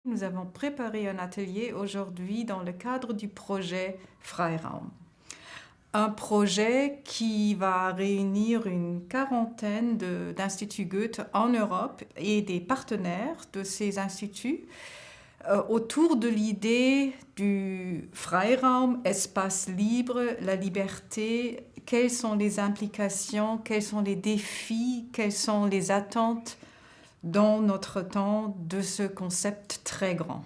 Nous avons préparé un atelier aujourd'hui dans le cadre du projet Freiraum. Un projet qui va réunir une quarantaine d'instituts Goethe en Europe et des partenaires de ces instituts autour de l'idée du Freiraum, espace libre, la liberté, quelles sont les implications, quels sont les défis, quelles sont les attentes dans notre temps de ce concept très grand.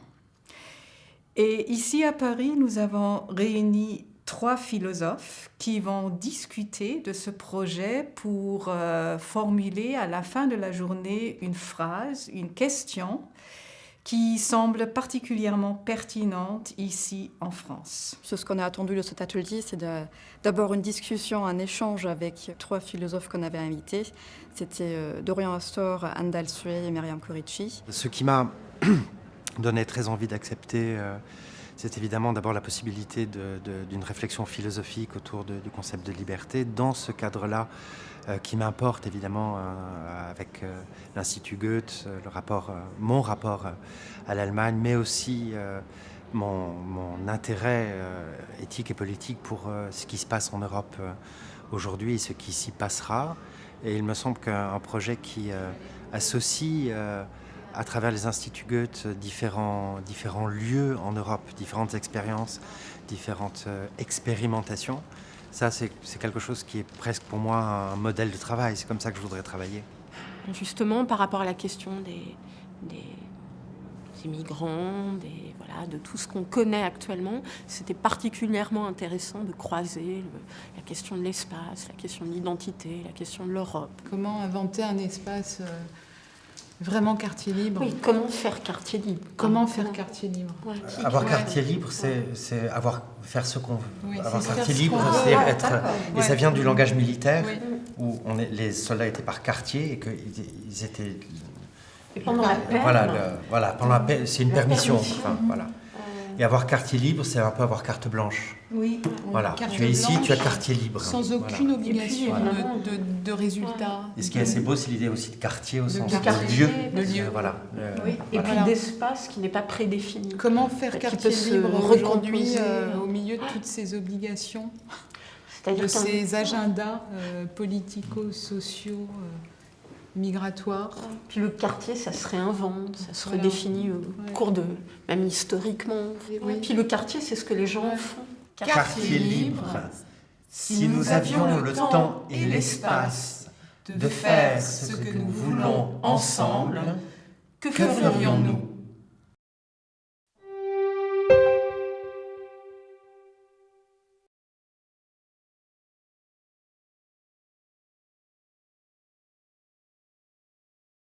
Et ici à Paris, nous avons réuni 3 philosophes qui vont discuter de ce projet pour formuler à la fin de la journée une phrase, une question qui semble particulièrement pertinente ici en France. Ce qu'on a attendu de cet atelier, c'est d'abord une discussion, un échange avec 3 philosophes qu'on avait invités. C'était Dorian Astor, Anne Dalsuet et Myriam Corici. Ce qui m'a donné très envie d'accepter, c'est évidemment d'abord la possibilité d'une réflexion philosophique autour du concept de liberté. Dans ce cadre-là, qui m'importe évidemment avec l'Institut Goethe, mon rapport à l'Allemagne, mais aussi mon intérêt éthique et politique pour ce qui se passe en Europe aujourd'hui et ce qui s'y passera. Et il me semble qu'un projet qui associe à travers les instituts Goethe différents lieux en Europe, différentes expériences, différentes expérimentations, ça, c'est quelque chose qui est presque pour moi un modèle de travail. C'est comme ça que je voudrais travailler. Justement, par rapport à la question des immigrants, de tout ce qu'on connaît actuellement, c'était particulièrement intéressant de croiser la question de l'espace, la question de l'identité, la question de l'Europe. Comment inventer un espace vraiment quartier libre? Oui, comment faire quartier libre? Comment faire quartier libre? Ouais. Avoir quartier libre, c'est faire ce qu'on veut. Oui, avoir c'est quartier faire ce libre, qu'on veut. c'est être... Et ça vient du langage militaire, Oui. où les soldats étaient par quartier et qu'ils étaient... Et pendant la paix, pendant la paix, c'est une permission. permission. Enfin, voilà. Et avoir quartier libre, c'est un peu avoir carte blanche. Oui. Voilà. Carte Tu es ici, blanche, tu as quartier libre. sans aucune obligation évidemment, de résultat. Et ce qui est assez beau, c'est l'idée aussi de quartier au sens quartier, de lieu. de lieu. Voilà. oui. Et puis Voilà. d'espace qui n'est pas prédéfini. Comment faire Qui quartier peut se libre aujourd'hui recomposer. au milieu de toutes ces obligations, C'est-à-dire de ces agendas politico-sociaux, migratoires? Puis le quartier, ça se réinvente, ça se redéfinit au cours de, même historiquement. Oui. Puis le quartier, c'est ce que les gens font. Quartier libre, si nous avions le temps et l'espace de faire ce que nous voulons ensemble, que ferions-nous ?